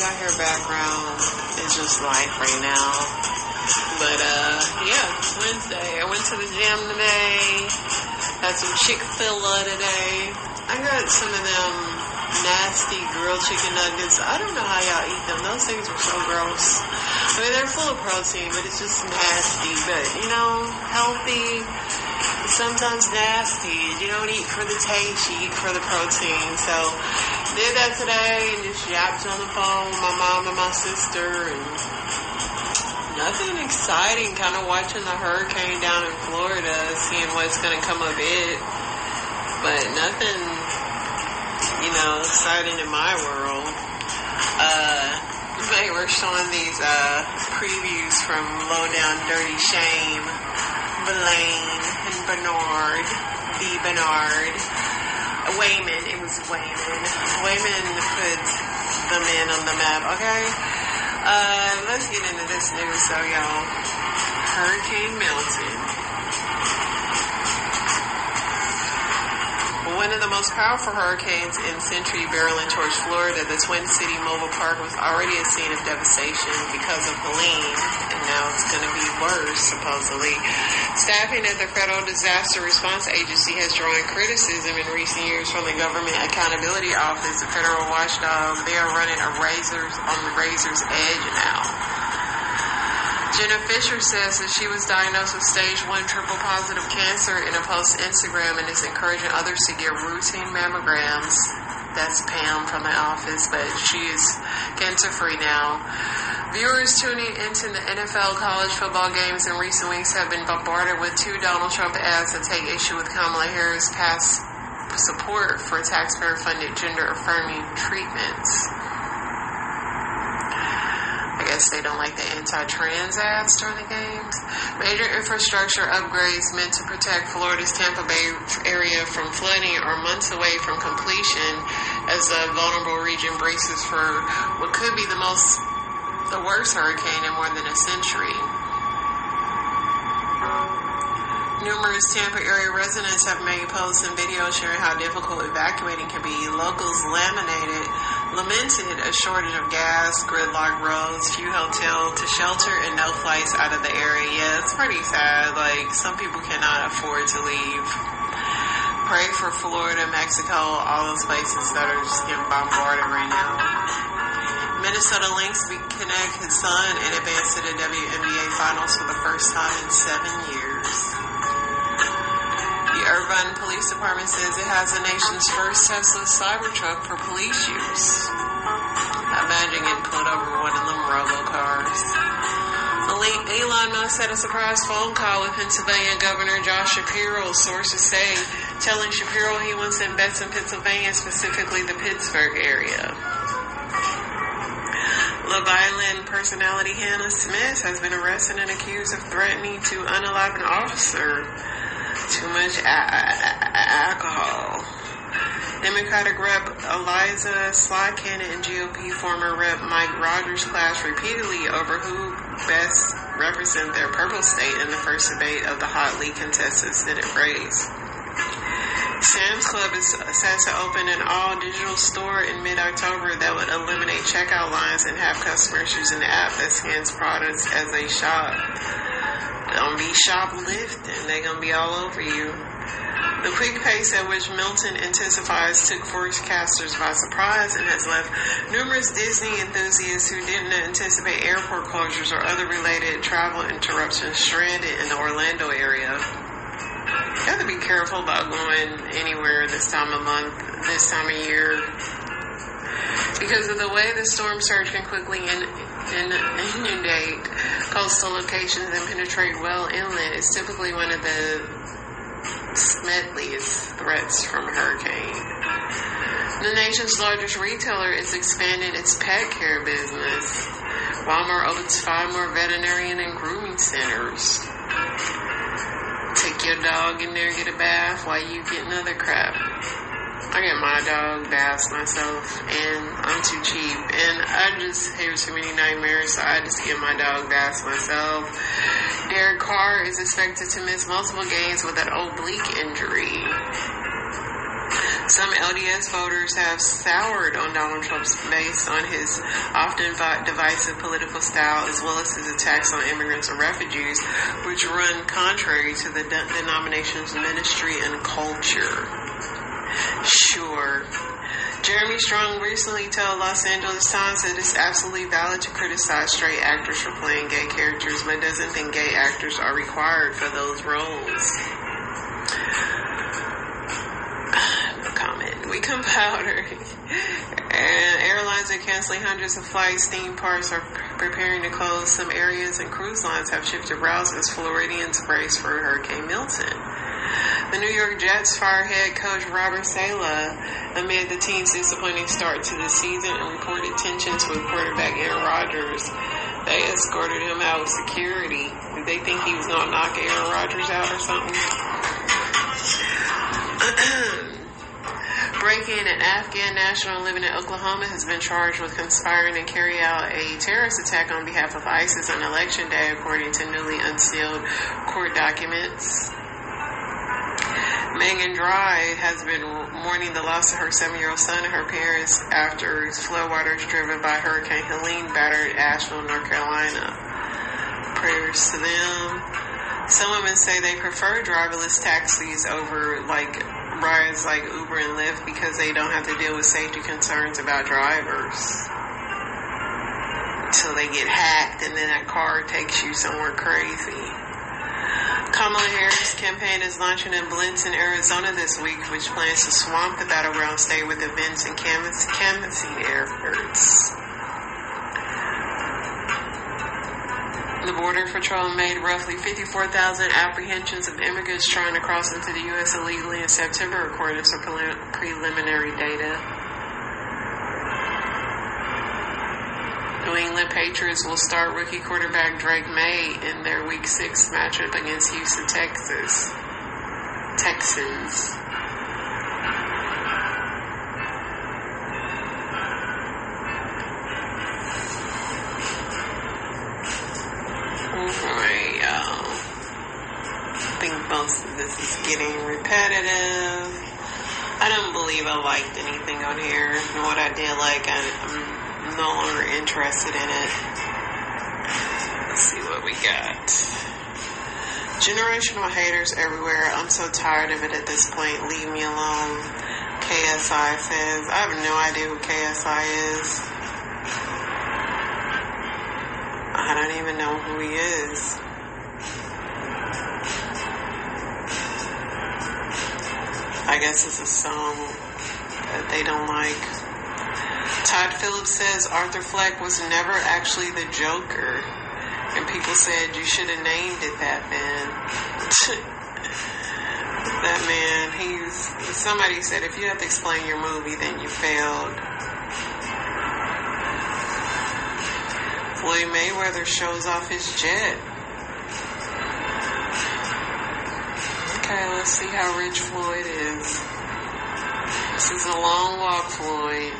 y'all hear background, it's just life right now. But, yeah, Wednesday. I went to the gym today. Had some Chick-fil-A today. I got some of them nasty grilled chicken nuggets. I don't know how y'all eat them. Those things are so gross. I mean, they're full of protein, but it's just nasty. But, you know, healthy, sometimes nasty. You don't eat for the taste, you eat for the protein. So, did that today and just yapped on the phone with my mom and my sister. And nothing exciting. Kind of watching the hurricane down in Florida, seeing what's going to come of it. But nothing, you know, exciting in my world. They were showing these previews from Low Down Dirty Shame, Blaine and Bernard, Wayman, it was Wayman. Wayman put them in on the map, okay? Let's get into this news, so y'all. Hurricane Milton. One of the most powerful hurricanes in century barreling towards Florida, the Twin City Mobile Park was already a scene of devastation because of Helene, and now it's going to be worse, supposedly. Staffing at the Federal Disaster Response Agency has drawn criticism in recent years from the Government Accountability Office, the federal watchdog. They are running on the razor's edge now. Jenna Fisher says that she was diagnosed with stage 1 triple positive cancer in a post Instagram and is encouraging others to get routine mammograms. That's Pam from the office, but she is cancer-free now. Viewers tuning into the NFL college football games in recent weeks have been bombarded with 2 Donald Trump ads that take issue with Kamala Harris' past support for taxpayer-funded gender-affirming treatments. I guess they don't like the anti-trans ads during the games. Major infrastructure upgrades meant to protect Florida's Tampa Bay area from flooding are months away from completion as the vulnerable region braces for what could be the worst hurricane in more than a century. Numerous Tampa area residents have made posts and videos sharing how difficult evacuating can be. Locals lamented a shortage of gas, gridlocked roads, few hotels to shelter, and no flights out of the area. Yeah, it's pretty sad. Like, some people cannot afford to leave. Pray for Florida, Mexico, all those places that are just getting bombarded right now. Minnesota Lynx connect his son and advance to the WNBA Finals for the first time in 7 years. The Irvine Police Department says it has the nation's first Tesla Cybertruck for police use. Imagine getting pulled over one of them robo-cars. Elon Musk had a surprise phone call with Pennsylvania Governor Josh Shapiro, sources say, telling Shapiro he wants to invest in Pennsylvania, specifically the Pittsburgh area. Love Island personality Hannah Smith has been arrested and accused of threatening to unalive an officer. Too much alcohol. Democratic Rep Eliza Slotkin and GOP former Rep Mike Rogers clashed repeatedly over who best represent their purple state in the first debate of the hotly contested Senate race. Sam's Club is set to open an all-digital store in mid-October that would eliminate checkout lines and have customers using the app that scans products as they shop. Don't be shoplifting. They're going to be all over you. The quick pace at which Milton intensifies took forecasters by surprise and has left numerous Disney enthusiasts who didn't anticipate airport closures or other related travel interruptions stranded in the Orlando area. You have to be careful about going anywhere this time of month, this time of year, because of the way the storm surge can quickly inundate coastal locations and penetrate well inland. It's typically one of the deadliest threats from a hurricane. The nation's largest retailer is expanding its pet care business. Walmart opens 5 more veterinarian and grooming centers. Take your dog in there, get a bath while you get another crap. I get my dog baths myself, and I'm too cheap, and I just have too many nightmares, so I just get my dog baths myself. Derek Carr is expected to miss multiple games with an oblique injury. Some LDS voters have soured on Donald Trump based on his often divisive political style, as well as his attacks on immigrants and refugees, which run contrary to the denomination's ministry and culture. Sure. Jeremy Strong recently told Los Angeles Times that it's absolutely valid to criticize straight actors for playing gay characters, but doesn't think gay actors are required for those roles. Weaken powder. And airlines are canceling hundreds of flights. Theme parks are preparing to close some areas, and cruise lines have shifted routes as Floridians brace for Hurricane Milton. The New York Jets fired head coach Robert Saleh amid the team's disappointing start to the season and reported tensions with quarterback Aaron Rodgers. They escorted him out with security. Did they think he was going to knock Aaron Rodgers out or something? Breaking an Afghan national living in Oklahoma has been charged with conspiring to carry out a terrorist attack on behalf of ISIS on Election Day, according to newly unsealed court documents. Megan Dry has been mourning the loss of her 7-year-old son and her parents after floodwaters driven by Hurricane Helene battered Asheville, North Carolina. Prayers to them. Some women say they prefer driverless taxis over rides like Uber and Lyft because they don't have to deal with safety concerns about drivers until they get hacked and then that car takes you somewhere crazy. Kamala Harris' campaign is launching in Blinton, Arizona this week, which plans to swamp the battleground state with events and canvassing efforts. The Border Patrol made roughly 54,000 apprehensions of immigrants trying to cross into the U.S. illegally in September, according to preliminary data. New England Patriots will start rookie quarterback Drake May in their Week 6 matchup against Houston, Texans. Alright, y'all. I think most of this is getting repetitive. I don't believe I liked anything on here. And what I did like, I'm no longer interested in it. Let's see what we got. Generational haters everywhere. I'm so tired of it at this point. Leave me alone. KSI says. I have no idea who KSI is. I don't even know who he is. I guess it's a song that they don't like. Todd Phillips says Arthur Fleck was never actually the Joker. And people said you should have named it that, man. That man, somebody said if you have to explain your movie, then you failed. Floyd Mayweather shows off his jet. Okay, let's see how rich Floyd is. This is a long walk, Floyd.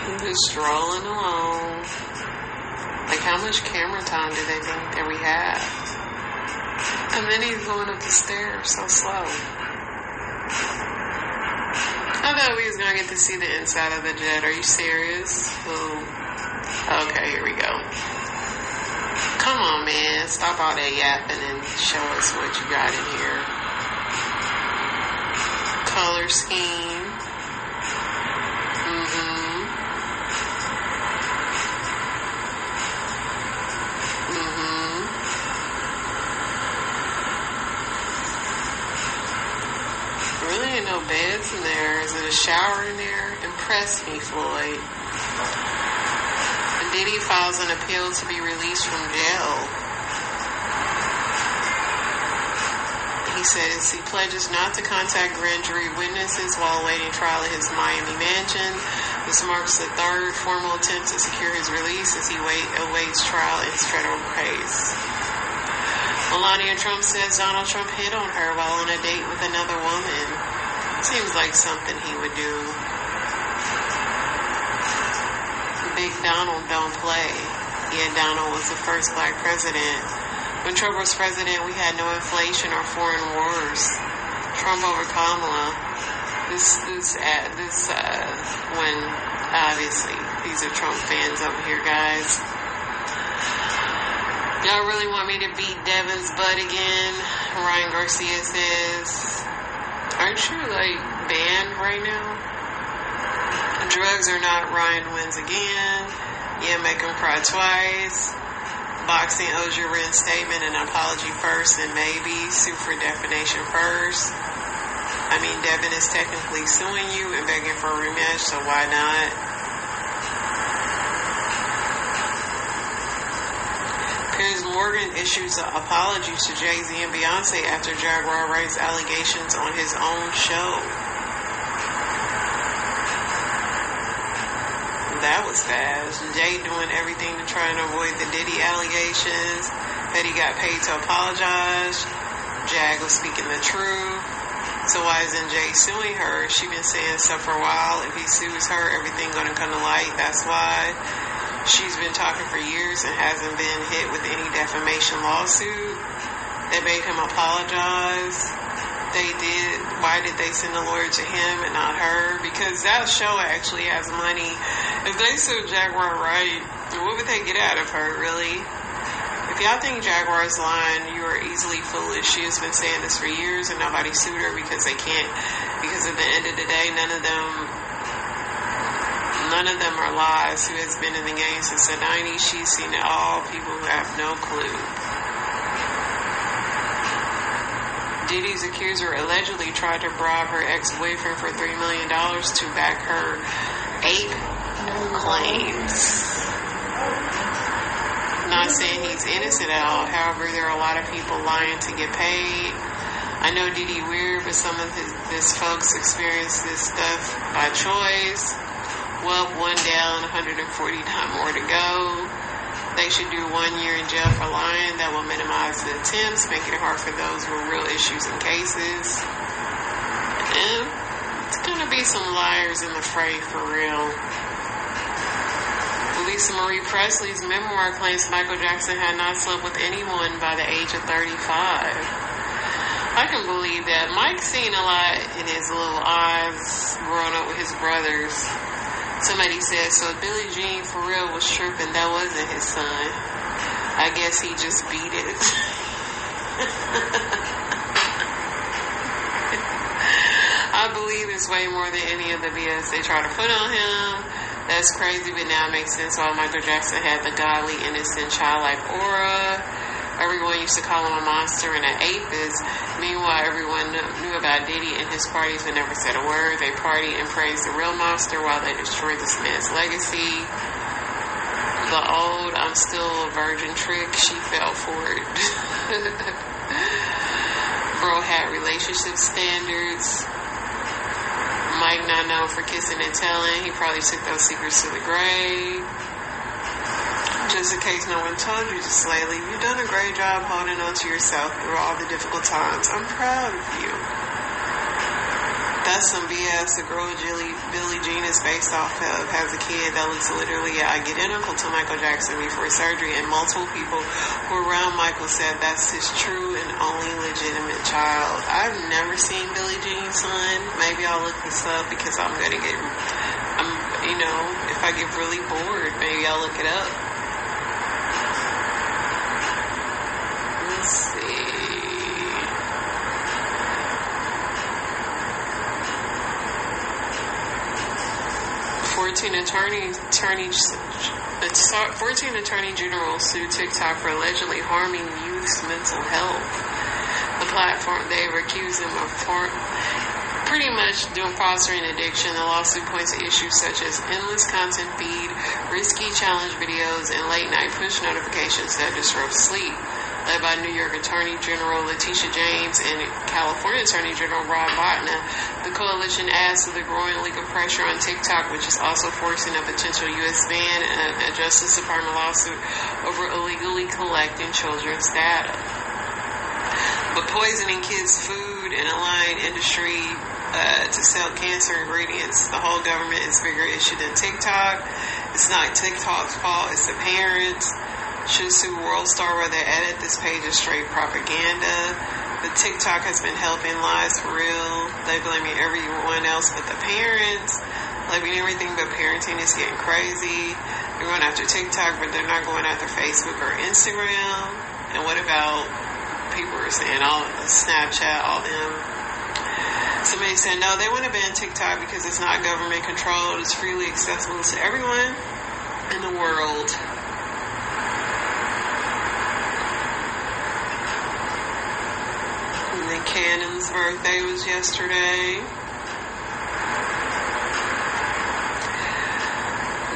He's just strolling along. Like, how much camera time do they think that we have? And then he's going up the stairs so slow. I thought we was going to get to see the inside of the jet. Are you serious? Ooh. Okay, here we go. Come on, man. Stop all that yapping and show us what you got in here. Color scheme. Really ain't no beds in there. Is it a shower in there? Impress me, Floyd. And Diddy files an appeal to be released from jail. He says he pledges not to contact grand jury witnesses while awaiting trial at his Miami mansion. This marks the third formal attempt to secure his release as he awaits trial in his federal case. Melania Trump says Donald Trump hit on her while on a date with another woman. Seems like something he would do. Big Donald don't play. Yeah, Donald was the first black president. When Trump was president, we had no inflation or foreign wars. Trump over Kamala. When obviously these are Trump fans over here, guys. Y'all really want me to beat Devin's butt again? Ryan Garcia says, aren't you banned right now? Drugs or not, Ryan wins again. Yeah, make him cry twice. Boxing owes your reinstatement and apology first, and maybe sue for defamation first. I mean, Devin is technically suing you and begging for a rematch, so why not? Piers Morgan issues an apology to Jay-Z and Beyonce after Jaguar raised allegations on his own show. That was fast. Jay doing everything to try and avoid the Diddy allegations, that he got paid to apologize. Jag was speaking the truth. So why isn't Jay suing her? She been saying stuff for a while. If he sues her, everything gonna come to light. That's why she's been talking for years and hasn't been hit with any defamation lawsuit. They made him apologize. They did. Why did they send a lawyer to him and not her? Because that show actually has money. If they sued Jaguar right, what would they get out of her, really? If y'all think Jaguar is lying, you are easily foolish. She has been saying this for years and nobody sued her because they can't. Because at the end of the day, none of them are lies. Who has been in the game since the 90s? She's seen it all. People who have no clue. Diddy's accuser allegedly tried to bribe her ex-boyfriend for $3 million to back her ape claims. Not saying he's innocent at all. However, there are a lot of people lying to get paid. I know Diddy weird, but some of his folks experience this stuff by choice. Well, one down, 149 more to go. They should do 1 year in jail for lying. That will minimize the attempts, making it hard for those with real issues and cases. And it's gonna be some liars in the fray for real. Lisa Marie Presley's memoir claims Michael Jackson had not slept with anyone by the age of 35. I can believe that. Mike's seen a lot in his little eyes growing up with his brothers. Somebody said, so Billie Jean for real was tripping. That wasn't his son. I guess he just beat it. I believe it's way more than any of the BS they try to put on him. That's crazy, but now it makes sense why Michael Jackson had the godly, innocent, childlike aura. Everyone used to call him a monster and an apeist. Meanwhile, everyone knew about Diddy and his parties but never said a word. They partied and praised the real monster while they destroyed this man's legacy. The old I'm still a virgin trick, she fell for it. Bro had relationship standards. Mike not known for kissing and telling. He probably took those secrets to the grave. Just in case no one told you just lately, you've done a great job holding on to yourself through all the difficult times. I'm proud of you. That's some BS. The girl Billie Jean is based off of has a kid that looks literally identical to Michael Jackson before surgery, and multiple people who were around Michael said that's his true and only legitimate child. I've never seen Billie Jean's son. Maybe I'll look this up because if I get really bored, maybe I'll look it up. Let's see. 14 attorney generals sued TikTok for allegedly harming youth's mental health. The platform, they were accused them of pretty much doing fostering addiction. The lawsuit points to issues such as endless content feed, risky challenge videos, and late night push notifications that disrupt sleep. Led by New York Attorney General Letitia James and California Attorney General Rob Botna, the coalition adds to the growing legal pressure on TikTok, which is also forcing a potential U.S. ban and a Justice Department lawsuit over illegally collecting children's data. But poisoning kids' food and allowing industry to sell cancer ingredients, the whole government is a bigger issue than TikTok. It's not TikTok's fault, it's the parents. Should sue World Star where they edit this page is straight propaganda. But TikTok has been helping lies for real. They blaming everyone else but the parents. Blaming everything but parenting is getting crazy. They're going after TikTok, but they're not going after Facebook or Instagram. And what about people are saying all Snapchat, all them? Somebody said no, they want to ban TikTok because it's not government controlled. It's freely accessible to everyone in the world. And then Cannon's birthday was yesterday.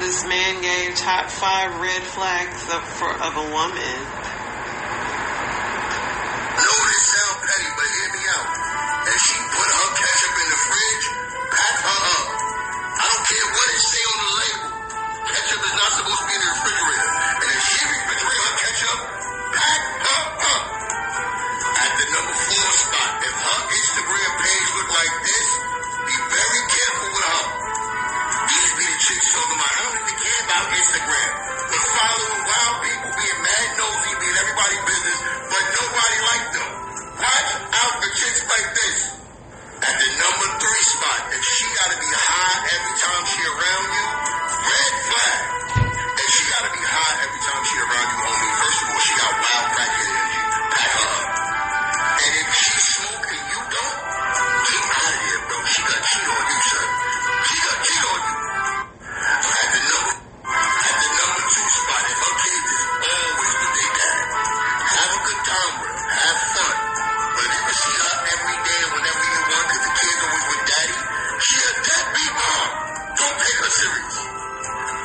This man gave top 5 red flags of a woman. I know this sound petty, but hear me out. If she put her ketchup in the fridge, pack her up. I don't care what it say on the label. Ketchup is not supposed to be in the refrigerator. And if she refrigerate her ketchup, pack her up. At the number 4 spot, if her Instagram page look like this, be very careful with her. These be the chicks talking about, I don't even care about Instagram. But following wild people, being mad nosy, being everybody's business, but nobody like them. Watch out for chicks like this. At the number 3 spot, if she gotta be high every time she around you, red flag. If she gotta be high every time she around you, homie, first of all, she got wild crackhead energy. Pack her up. And if she smoke and you don't, get out of there, bro. She got cheat on you, son. She got cheat on you. So at the number 2 spot, if her kids is always with their dad, have a good time with her. Have fun. But if you can see her every day and whenever you want, because the kid's always with daddy, she a deadbeat mom. Don't take her serious.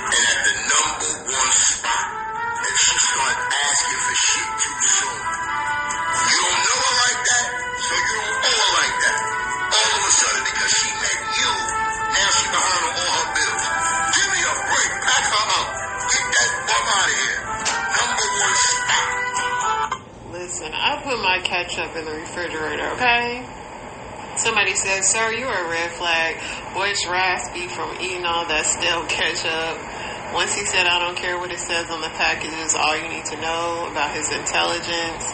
And at the number 1 spot, if she start asking for shit too soon, you don't know her like that, so you don't owe her like that. All of a sudden, because she met you, now she behind on all her bills. Give me a break. Pack her up. Get that bum out of here. Number 1 spot. Listen, I put my ketchup in the refrigerator, okay? Somebody said, sir, you're a red flag. Boy, it's raspy from eating all that stale ketchup. Once he said, I don't care what it says on the packages, all you need to know about his intelligence.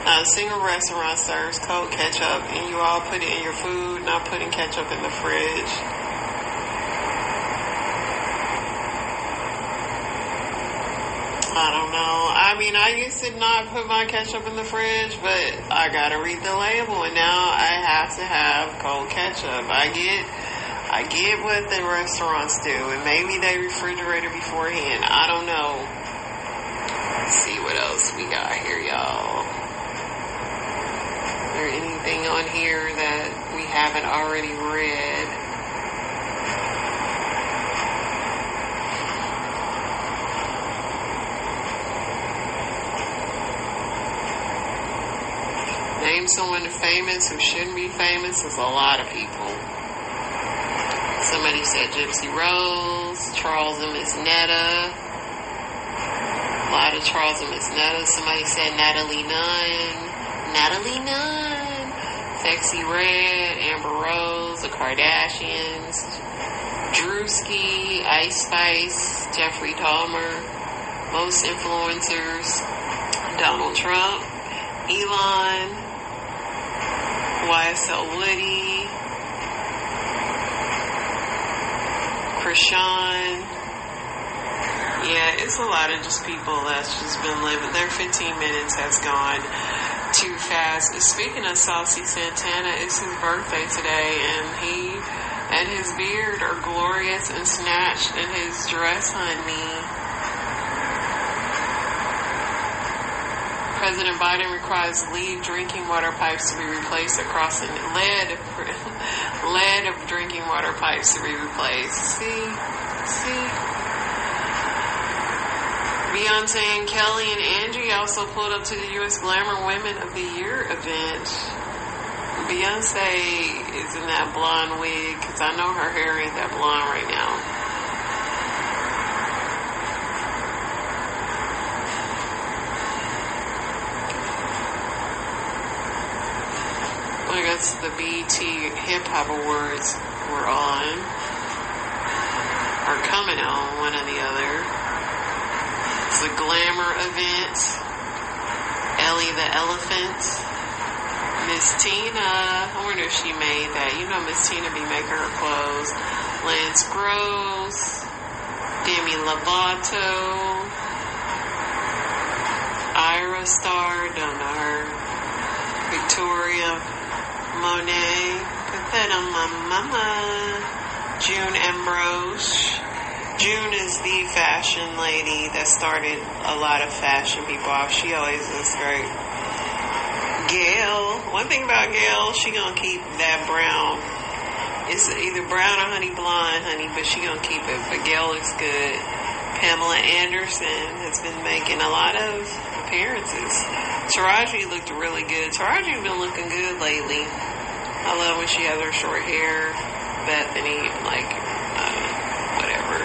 Not a single restaurant serves cold ketchup, and you all put it in your food, not putting ketchup in the fridge. I don't know. I mean, I used to not put my ketchup in the fridge, but I gotta read the label, and now I have to have cold ketchup. I get what the restaurants do, and maybe they refrigerate it beforehand. I don't know. Let's see what else we got here, y'all. Is there anything on here that we haven't already read? Name someone famous who shouldn't be famous. There's a lot of people. Somebody said Gypsy Rose, Charles and Miss Netta. A lot of Charles and Miss Netta. Somebody said Natalie Nunn. Sexy Red, Amber Rose, the Kardashians, Drewski, Ice Spice, Jeffrey Dahmer, most influencers, Donald Trump, Elon, YSL Woody, Krishan. Yeah, it's a lot of just people that's just been living. Their 15 minutes has gone too fast. Speaking of Saucy Santana, it's his birthday today, and he and his beard are glorious and snatched in his dress, honey. President Biden requires lead drinking water pipes to be replaced across the lead of drinking water pipes to be replaced. See. Beyonce and Kelly and Angie also pulled up to the U.S. Glamour Women of the Year event. Beyonce is in that blonde wig, because I know her hair ain't that blonde right now. I guess the BET Hip Hop Awards were on. or coming on, one or the other. It's a glamour event. Ellie the Elephant. Miss Tina. I wonder if she made that. You know Miss Tina be making her clothes. Lance Gross. Demi Lovato. Ira Star. Don't know her. Victoria Monet. Put that on my mama. June Ambrose. June is the fashion lady that started a lot of fashion people off. She always looks great. Gail. One thing about Gail, she gonna keep that brown. It's either brown or honey blonde, honey, but she gonna keep it. But Gail looks good. Pamela Anderson has been making a lot of appearances. Taraji looked really good. Taraji been looking good lately. I love when she has her short hair. Bethany, like, whatever.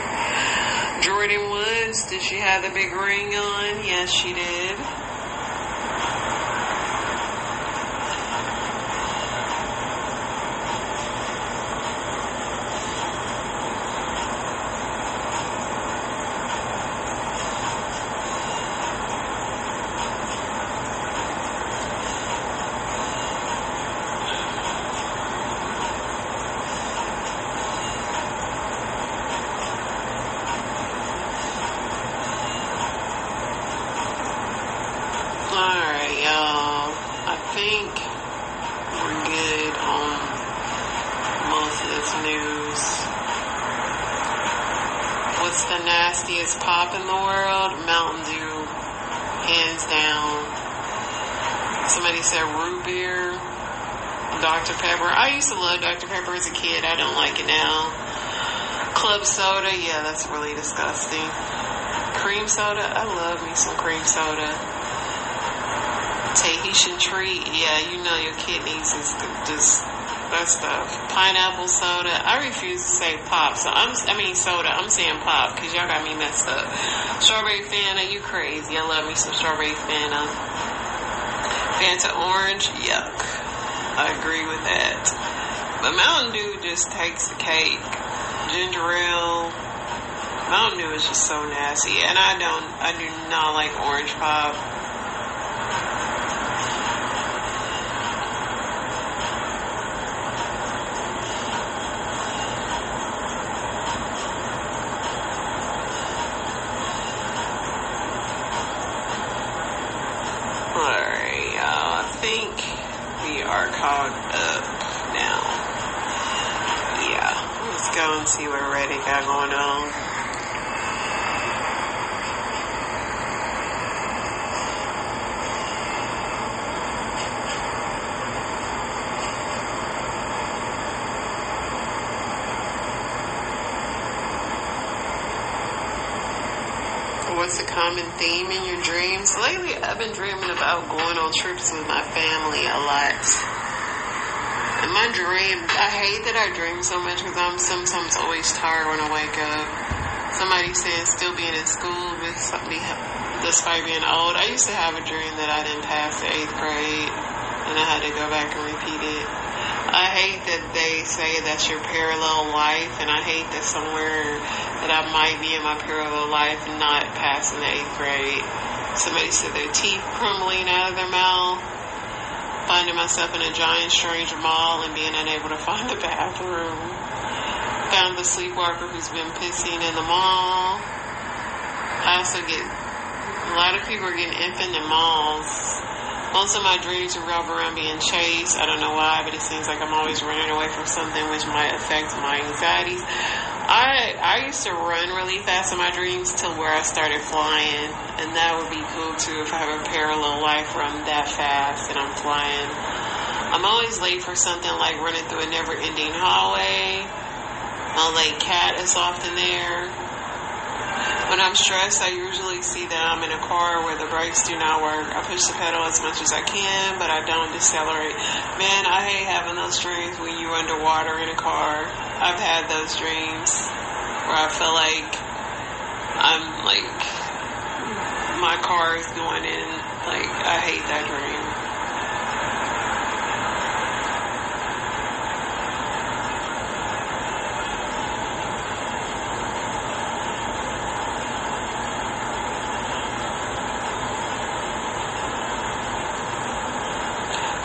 Jordan Woods, did she have the big ring on? Yes, she did. Alright, y'all. I think we're good on most of this news. What's the nastiest pop in the world? Mountain Dew. Hands down. Somebody said root beer. Dr. Pepper. I used to love Dr. Pepper as a kid. I don't like it now. Club soda. Yeah, that's really disgusting. Cream soda. I love me some cream soda. Tahitian treat, yeah, you know your kidneys is just that stuff. Pineapple soda, I refuse to say pop, so I mean soda, I'm saying pop, because y'all got me messed up. Strawberry Fanta, you crazy, I love me some strawberry Fanta. Fanta orange, yuck, I agree with that. But Mountain Dew just takes the cake. Ginger ale, Mountain Dew is just so nasty, and I do not like orange pop. Alright, y'all. I think we are caught up now. Yeah, let's go and see what Reddit got going on. What's a common theme in your dreams? Lately, I've been dreaming about going on trips with my family a lot. In my dream, I hate that I dream so much because I'm sometimes always tired when I wake up. Somebody saying still being in school despite being old. I used to have a dream that I didn't pass the 8th grade and I had to go back and repeat it. I hate that they say that's your parallel life, and I hate that somewhere that I might be in my parallel life and not passing the 8th grade. Somebody said their teeth crumbling out of their mouth, finding myself in a giant strange mall and being unable to find the bathroom. Found the sleepwalker who's been pissing in the mall. I also get, a lot of people are getting infant in malls. Most of my dreams revolve around being chased. I don't know why, but it seems like I'm always running away from something which might affect my anxieties. I used to run really fast in my dreams till where I started flying, and that would be cool too if I have a parallel life where I'm that fast and I'm flying. I'm always late for something like running through a never-ending hallway. My late cat is often there. When I'm stressed, I usually see that I'm in a car where the brakes do not work. I push the pedal as much as I can, but I don't decelerate. Man, I hate having those dreams when you're underwater in a car. I've had those dreams where I feel like I'm like, my car is going in. Like, I hate that dream.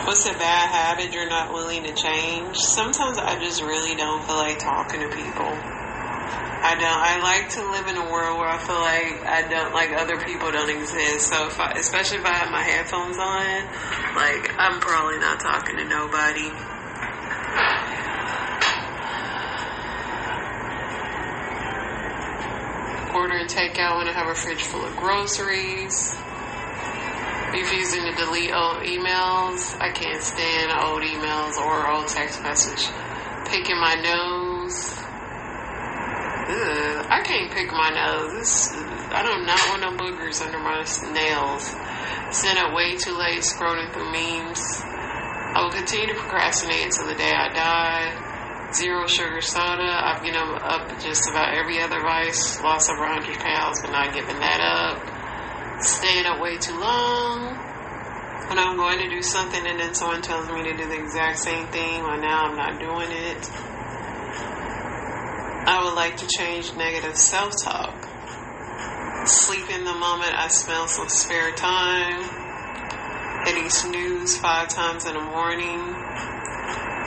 What's a bad habit you're not willing to change? Sometimes I just really don't feel like talking to people. I don't. I like to live in a world where I feel like I don't, like other people don't exist. So especially if I have my headphones on, like I'm probably not talking to nobody. Ordering takeout when I have a fridge full of groceries. Refusing to delete old emails. I can't stand old emails or old text message. Picking my nose. Ugh, I can't pick my nose. I do not want no boogers under my nails. Staying up way too late scrolling through memes. I will continue to procrastinate until the day I die. Zero sugar soda. I've given up just about every other vice. Lost over 100 pounds, but not giving that up. Staying up way too long. When I'm going to do something and then someone tells me to do the exact same thing, well, now I'm not doing it. I would like to change negative self-talk. Sleeping the moment I smell some spare time. Hitting snooze 5 times in the morning.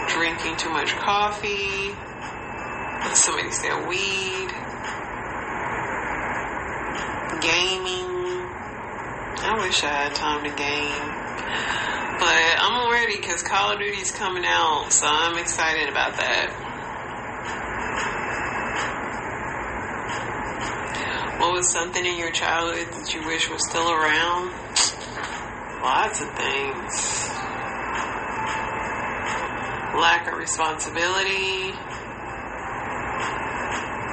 Drinking too much coffee. Somebody said weed. Gaming. I wish I had time to game. But I'm ready because Call of Duty's coming out, so I'm excited about that. What was something in your childhood that you wish was still around? Lots of things. Lack of responsibility.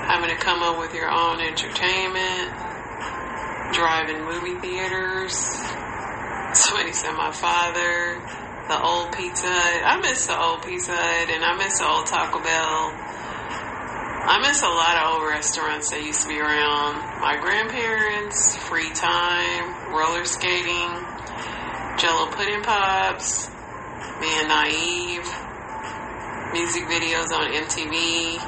Having to come up with your own entertainment. Driving movie theaters. Somebody said my father. The old Pizza Hut. I miss the old Pizza Hut and I miss the old Taco Bell. I miss a lot of old restaurants that used to be around. My grandparents, free time, roller skating, Jello pudding pops, being naive, music videos on MTV,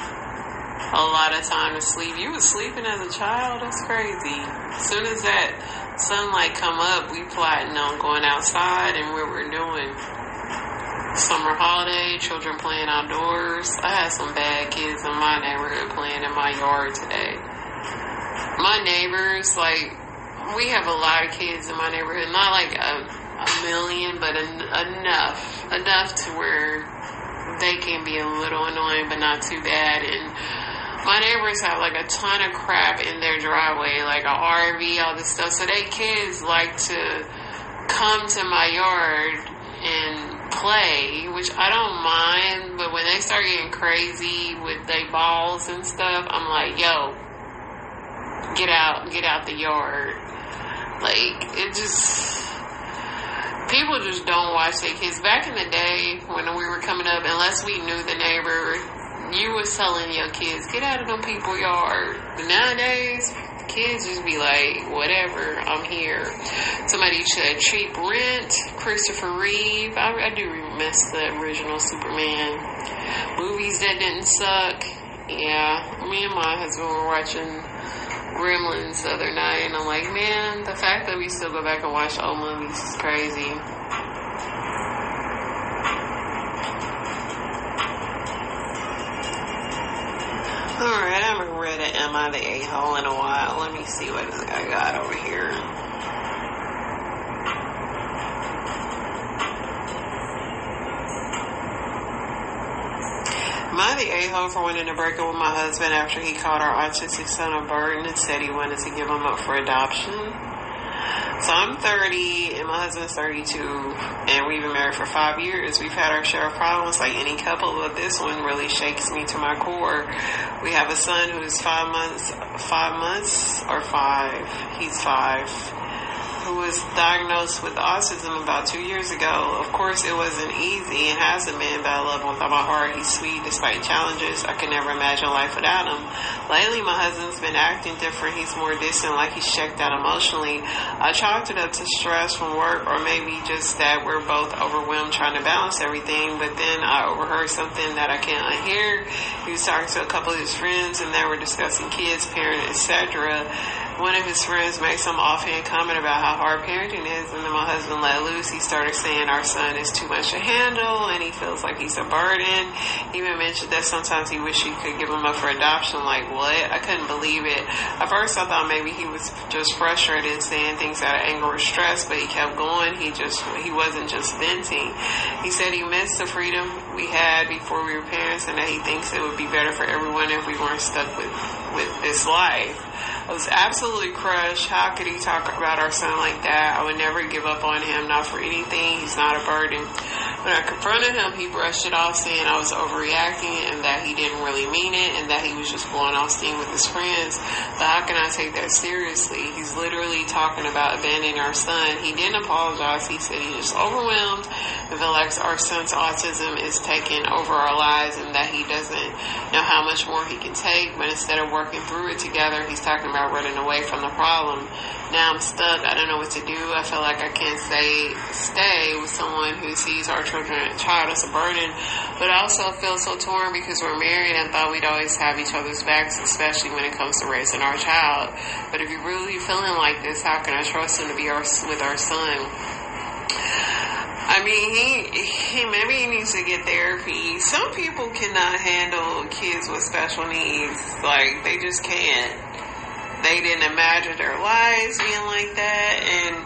a lot of time to sleep. You was sleeping as a child? That's crazy. As soon as that sunlight come up, we plotting on going outside and what we're doing. Summer holiday, children playing outdoors. I had some bad kids in my neighborhood playing in my yard today. My neighbors, like, we have a lot of kids in my neighborhood. Not like a million, but enough to where they can be a little annoying, but not too bad. And my neighbors have like a ton of crap in their driveway, like a RV, all this stuff. So they kids like to come to my yard and play, which I don't mind, but when they start getting crazy with their balls and stuff, I'm like, yo, get out the yard. Like, it just, people just don't watch their kids. Back in the day when we were coming up, unless we knew the neighbor, you was telling your kids, get out of them people's yard. But nowadays, kids just be like, whatever, I'm here. Somebody said Cheap Rent, Christopher Reeve. I do miss the original Superman. Movies that didn't suck. Yeah, me and my husband were watching Gremlins the other night, and I'm like, man, the fact that we still go back and watch old movies is crazy. Alright, I haven't read an Am I the A-hole in a while. Let me see what I got over here. Am I the a-hole for wanting to break up with my husband after he called our autistic son a burden and said he wanted to give him up for adoption? So I'm 30 and my husband's 32 and we've been married for 5 years. We've had our share of problems like any couple, but this one really shakes me to my core. We have a son who's 5 months, he's 5, who was diagnosed with autism about 2 years ago. Of course, it wasn't easy and hasn't been, but I love him with all my heart. He's sweet despite challenges. I could never imagine life without him. Lately, my husband's been acting different. He's more distant, like he's checked out emotionally. I chalked it up to stress from work or maybe just that we're both overwhelmed trying to balance everything, but then I overheard something that I can't unhear. He was talking to a couple of his friends and they were discussing kids, parents, etc. one of his friends made some offhand comment about how hard parenting is, and then my husband let loose. He started saying our son is too much to handle and he feels like he's a burden. He even mentioned that sometimes he wished he could give him up for adoption. Like, what? I couldn't believe it. At first I thought maybe he was just frustrated, saying things out of anger or stress, but he kept going. He wasn't just venting. He said he missed the freedom we had before we were parents, and that he thinks it would be better for everyone if we weren't stuck with this life. I was absolutely crushed. How could he talk about our son like that? I would never give up on him, not for anything. He's not a burden. When I confronted him, he brushed it off, saying I was overreacting and that he didn't really mean it and that he was just blowing off steam with his friends. But how can I take that seriously? He's literally talking about abandoning our son. He didn't apologize. He said he's just overwhelmed and feels like our son's autism is taking over our lives and that he doesn't know how much more he can take. But instead of working through it together, he's talking about running away from the problem. Now I'm stuck. I don't know what to do. I feel like I can't stay with someone who sees our child as a burden, but I also feel so torn because we're married and thought we'd always have each other's backs, especially when it comes to raising our child. But if you're really feeling like this, how can I trust him to be with our son? I mean, maybe he needs to get therapy. Some people cannot handle kids with special needs. Like, they just can't. They didn't imagine their lives being like that, and,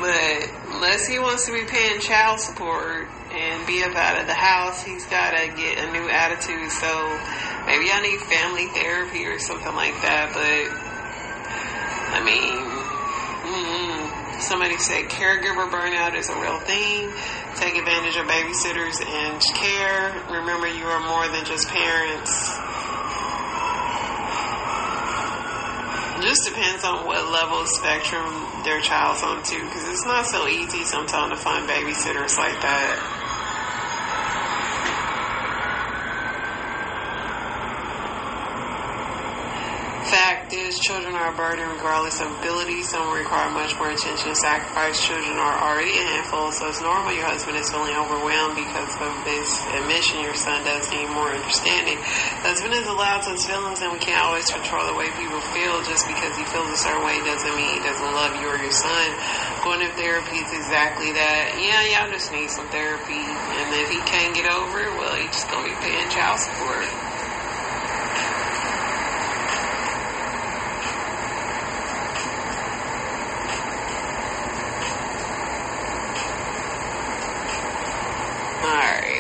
but unless he wants to be paying child support and be up out of the house, he's got to get a new attitude. So maybe I need family therapy or something like that, but, I mean, somebody said caregiver burnout is a real thing. Take advantage of babysitters and care. Remember, you are more than just parents. It just depends on what level of spectrum their child's on too, because it's not so easy sometimes to find babysitters like that. Fact is, children are a burden regardless of ability. Some require much more attention and sacrifice. Children are already a handful, so it's normal your husband is feeling overwhelmed because of this admission. Your son does need more understanding. Husband is allowed to his feelings, and we can't always control the way people feel. Just because he feels a certain way doesn't mean he doesn't love you or your son. Going to therapy is exactly that. Yeah, y'all just need some therapy. And if he can't get over it, well, he's just going to be paying child support.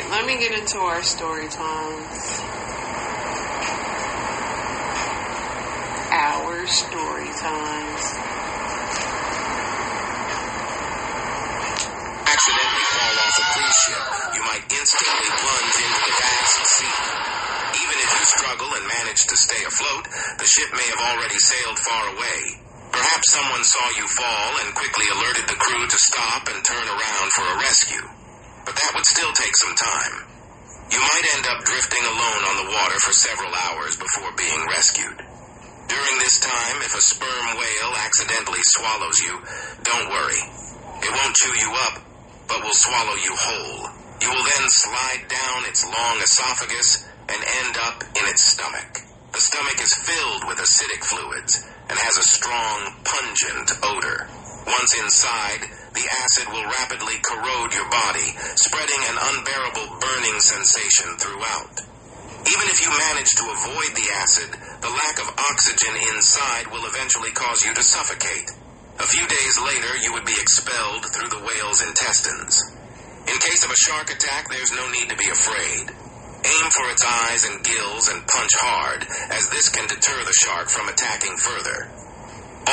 Let me get into our story times. Our story times. Accidentally fall off a cruise ship, you might instantly plunge into the vast sea. Even if you struggle and manage to stay afloat, the ship may have already sailed far away. Perhaps someone saw you fall and quickly alerted the crew to stop and turn around for a rescue. But that would still take some time. You might end up drifting alone on the water for several hours before being rescued. During this time, if a sperm whale accidentally swallows you, don't worry. It won't chew you up, but will swallow you whole. You will then slide down its long esophagus and end up in its stomach. The stomach is filled with acidic fluids and has a strong, pungent odor. Once inside, the acid will rapidly corrode your body, spreading an unbearable burning sensation throughout. Even if you manage to avoid the acid, the lack of oxygen inside will eventually cause you to suffocate. A few days later, you would be expelled through the whale's intestines. In case of a shark attack, there's no need to be afraid. Aim for its eyes and gills and punch hard, as this can deter the shark from attacking further.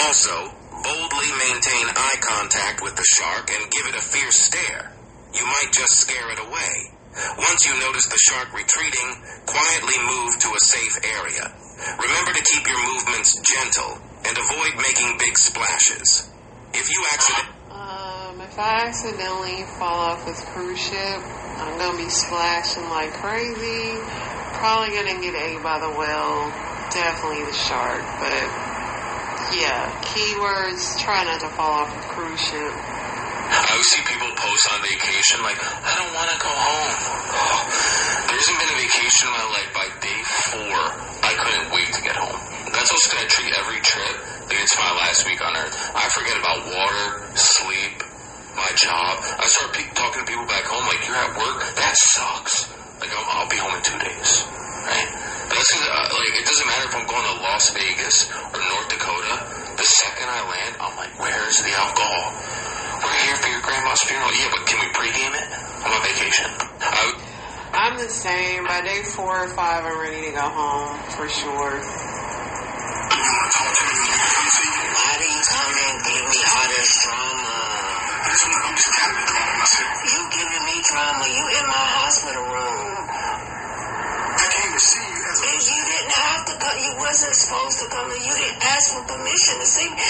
Also, boldly maintain eye contact with the shark and give it a fierce stare. You might just scare it away. Once you notice the shark retreating, quietly move to a safe area. Remember to keep your movements gentle and avoid making big splashes. If I accidentally fall off this cruise ship, I'm going to be splashing like crazy. Probably going to get ate by the whale. Definitely the shark, but yeah, keywords, try not to fall off a cruise ship. I always see people post on vacation like, I don't want to go home. There hasn't been a vacation in my life by day 4 I couldn't wait week to get home. That's what's going to treat every trip like it's my last week on Earth. I forget about water, sleep, my job. I start talking to people back home like, you're at work? That sucks. Like, I'll be home in 2 days, right? But that's like, it doesn't matter if I'm going to Las Vegas or North Dakota. The second I land, I'm like, where's the alcohol? We're here for your grandma's funeral. Yeah, but can we pregame it? I'm on vacation. I'm the same. By day 4 or 5, I'm ready to go home for sure. Why do you come and give me all this drama? You giving me drama. You in my hospital room. I came to see you as a... And you didn't have to come. You wasn't supposed to come, and you didn't ask for permission to see me.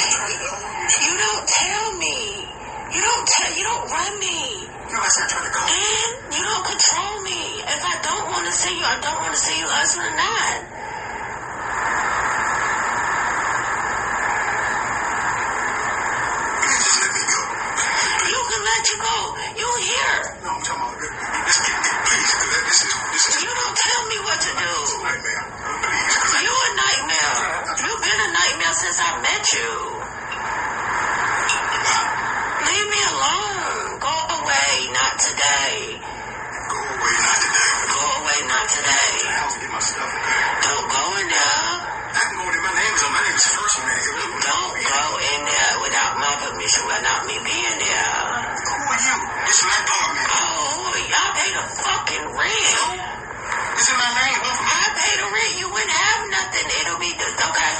You don't tell me. You don't run me. No, I said try to call. And you don't control me. If I don't want to see you, I don't want to see you, husband or not. Just let me go. You can let you go. You here. No, I'm talking about this. Please, this is... You don't tell me what to do. It's a nightmare. Please. You a nightmare. You've been a nightmare since I met you. Leave me alone. Go away, not today. Go away, not today. Go away, not today. I have to get my stuff, okay? Don't go in there. I can go in there. My name is first man. Don't go in there without my permission, without me being there. Who are you? It's my apartment. Oh, y'all pay the fucking rent. It's in my name. I pay the rent. You wouldn't have nothing. It'll be okay.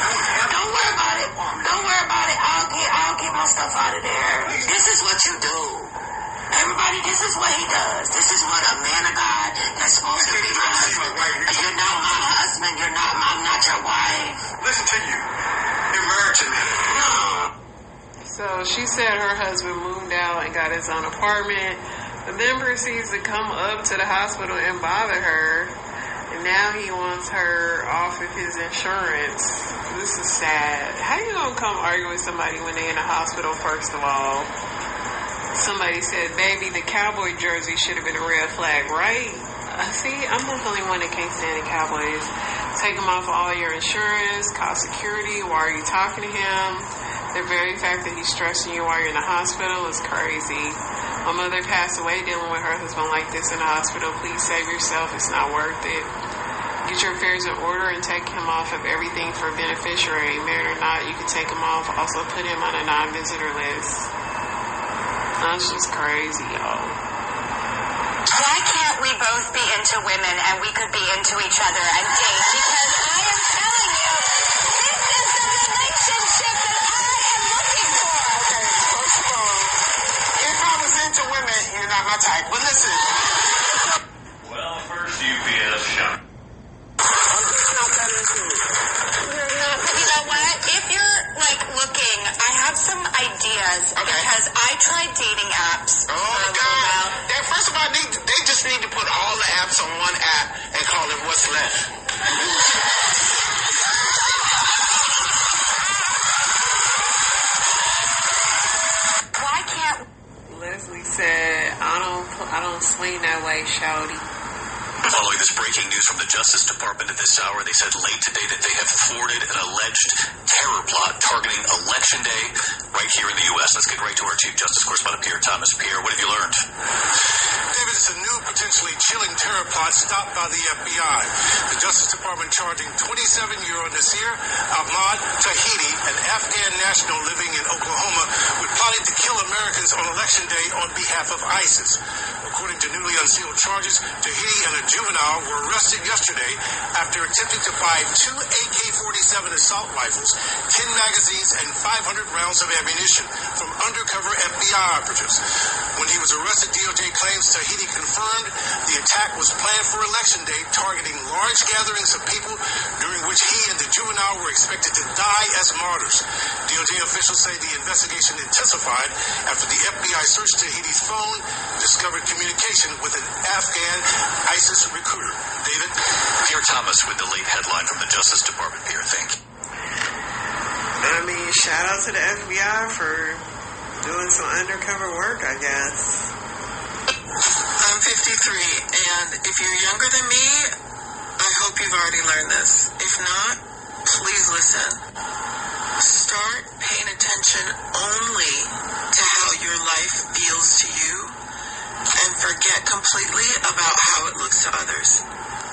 Don't worry about it. Don't worry about it. I'll get my stuff out of there. This is what you do. Everybody, this is what he does. This is what a man of God that's supposed to be my husband. You're not my husband. I'm not your wife. Listen to you. You're married to me. No. So she said her husband moved out and got his own apartment, but then proceeds to come up to the hospital and bother her. And now he wants her off of his insurance. This is sad. How you gonna come argue with somebody when they in a hospital, first of all? Somebody said, baby, the cowboy jersey should have been a red flag, right? See, I'm not the only one that can't stand the Cowboys. Take them off all your insurance, call security. Why are you talking to him? The very fact that he's stressing you while you're in the hospital is crazy. My mother passed away dealing with her husband like this in the hospital. Please save yourself. It's not worth it. Get your affairs in order and take him off of everything for beneficiary. Married or not, you can take him off. Also put him on a non-visitor list. That's just crazy, y'all. Why can't we both be into women and we could be into each other and date? Because I am telling you, this is the relationship that I am looking for. Okay, first of all, if I was into women, you're not my type. But listen. Well, first UPS shop. I'm just not that into it. You're not, but you know what? If you're like looking, I have some ideas because I tried dating apps Oh for a my little God! while. First of all, they just need to put all the apps on one app and call it What's Left. Why can't Leslie said, I don't swing that way, shouty. Following this breaking news from the Justice Department at this hour, they said late today that they have thwarted an alleged terror plot targeting Election Day right here in the U.S. Let's get right to our Chief Justice Correspondent, Pierre Thomas. Pierre, what have you learned? David, it's a new, potentially chilling terror plot stopped by the FBI. The Justice Department charging 27-year-old Nasir Ahmad Tahiti, an Afghan national living in Oklahoma, with plotting to kill Americans on Election Day on behalf of ISIS. According to newly unsealed charges, Tahiti and a juvenile were arrested yesterday after attempting to buy 2 AK-47 assault rifles, 10 magazines, and 500 rounds of ammunition from undercover FBI operatives. When he was arrested, DOJ claims Tahiti confirmed the attack was planned for Election Day, targeting large gatherings of people during which he and the juvenile were expected to die as martyrs. DOJ officials say the investigation intensified after the FBI searched Tahiti's phone, discovered communication with an Afghan ISIS recruiter. David? Pierre Thomas with the late headline from the Justice Department. Pierre, thank you. I mean, shout out to the FBI for doing some undercover work, I guess. I'm 53, and if you're younger than me, I hope you've already learned this. If not, please listen. Start paying attention only to how your life feels to you and forget completely about how it looks to others.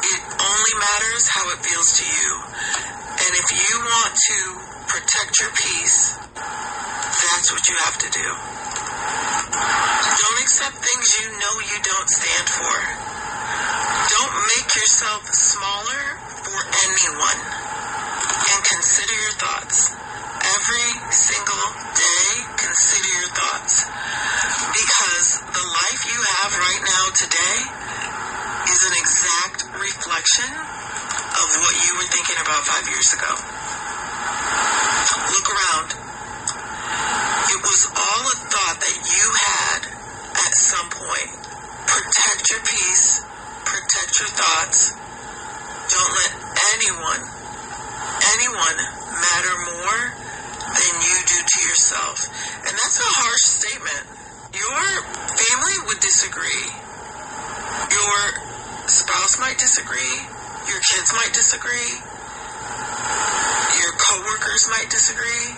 It only matters how it feels to you. And if you want to protect your peace, that's what you have to do. Don't accept things you know you don't stand for. Don't make yourself smaller for anyone. And consider your thoughts. Every single day, consider your thoughts. Because the life you have right now today is an exact reflection of what you were thinking about 5 years ago. Look around. It was all a thought that you had at some point. Protect your peace. Protect your thoughts. Don't let anyone matter more than you do to yourself. And that's a harsh statement. Your family would disagree. Your spouse might disagree. Your kids might disagree. Your coworkers might disagree.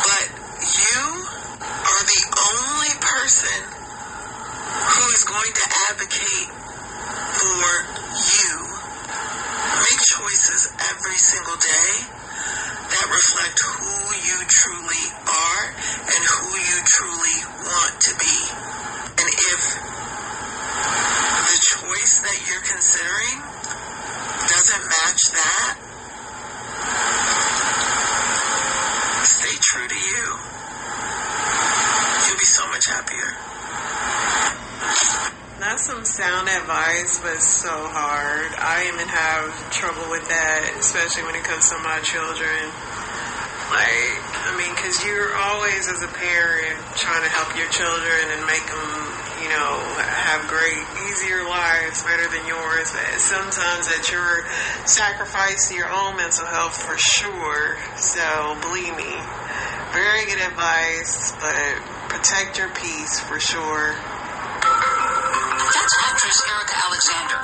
But you are the only person who is going to advocate for you. Make choices every single day that reflect who you truly are and who you truly want to be. And if the choice that you're considering doesn't match that, stay true to you. You'll be so much happier. That's some sound advice, but so hard. I even have trouble with that, especially when it comes to my children. Because you're always, as a parent, trying to help your children and make them, have great, easier lives, better than yours. But sometimes at your sacrifice to your own mental health, for sure. So, believe me, very good advice, but protect your peace, for sure. That's actress Erica Alexander.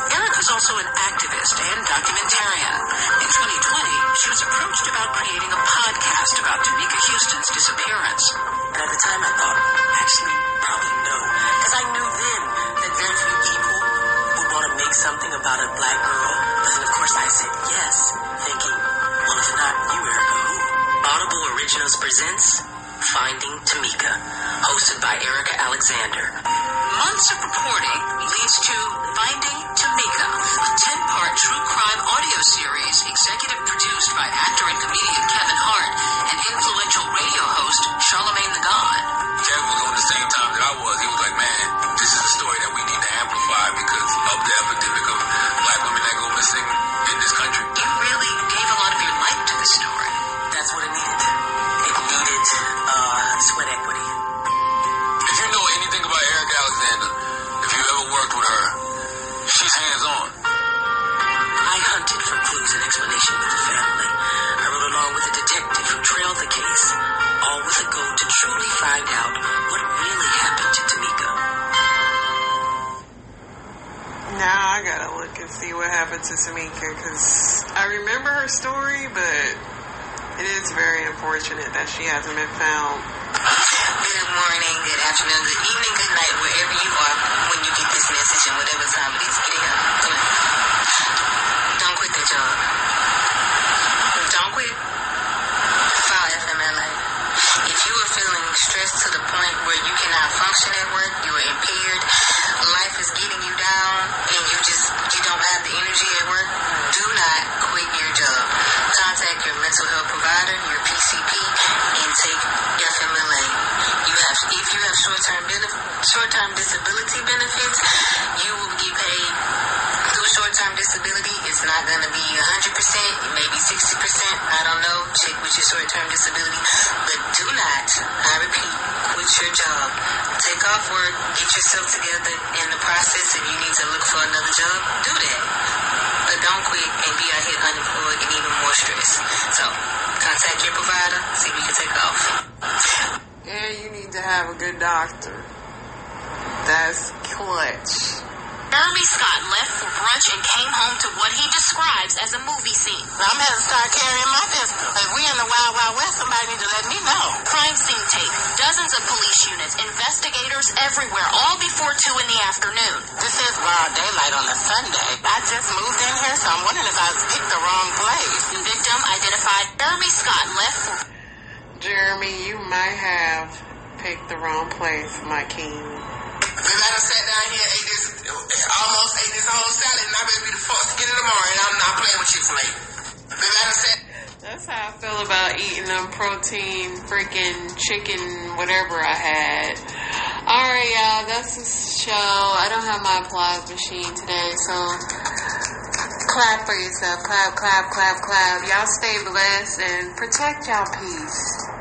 Erica is also an activist and documentarian. In 2020, she was approached about creating a podcast about Tamika Houston's disappearance. And at the time I thought, actually, probably no. Because I knew then that very few people would want to make something about a black girl. And of course I said yes, thinking, well, if not you, Erica, who? Audible Originals presents Finding Tamika, hosted by Erica Alexander. Months of reporting leads to Finding Tamika, a 10-part true crime audio series executive produced by actor and comedian Kevin Hart and influential radio host Charlamagne tha God. Kevin was on the same time that I was. He was like, man, this is a story that we need to amplify because of the epidemic of black women that go missing in this country. You really gave a lot of your life to the story. That's what it needed. It needed sweat equity. If you know anything about Erica Alexander, if you ever worked with her, she's hands-on. I hunted for clues and explanation with the family. I rode along with a detective who trailed the case, all with a goal to truly find out what really happened to Tamika. Now I gotta look and see what happened to Tamika, because I remember her story, but it is very unfortunate that she hasn't been found. Good morning, good afternoon, good evening, good night, wherever you are when you get this message and whatever time it is. Get it up. Don't quit that job. Don't quit. File FMLA. If you are feeling stressed to the point where you cannot function at work, you are impaired, life is getting you down, and you don't have the energy at work, do not quit your job. Contact your mental health provider, your PCP, and take FMLA. If you have short-term disability benefits, you will get paid through short-term disability. It's not going to be 100%, it may be 60%, I don't know, check with your short-term disability, but do not, I repeat, quit your job. Take off work, get yourself together in the process. If you need to look for another job, do that. But don't quit and be out here unemployed and even more stressed. So, contact your provider, see if you can take off. And you need to have a good doctor. That's clutch. Jeremy Scott left for brunch and came home to what he describes as a movie scene. I'm going to start carrying my pistol. If we in the Wild Wild West, somebody need to let me know. Crime scene tape, dozens of police units, investigators everywhere, all before 2 in the afternoon. This is broad daylight on a Sunday. I just moved in here, so I'm wondering if I picked the wrong place. Victim identified. Jeremy Scott left for... Jeremy, you might have picked the wrong place, my king. Baby, I done sat down here and almost ate this whole salad, and I better be the first to get it tomorrow, and I'm not playing with Chick-fil-A. Baby, I done sat... That's how I feel about eating them protein freaking chicken whatever I had. Alright, y'all, that's the show. I don't have my applause machine today, so clap for yourself. Clap, clap, clap, clap. Y'all stay blessed and protect y'all peace.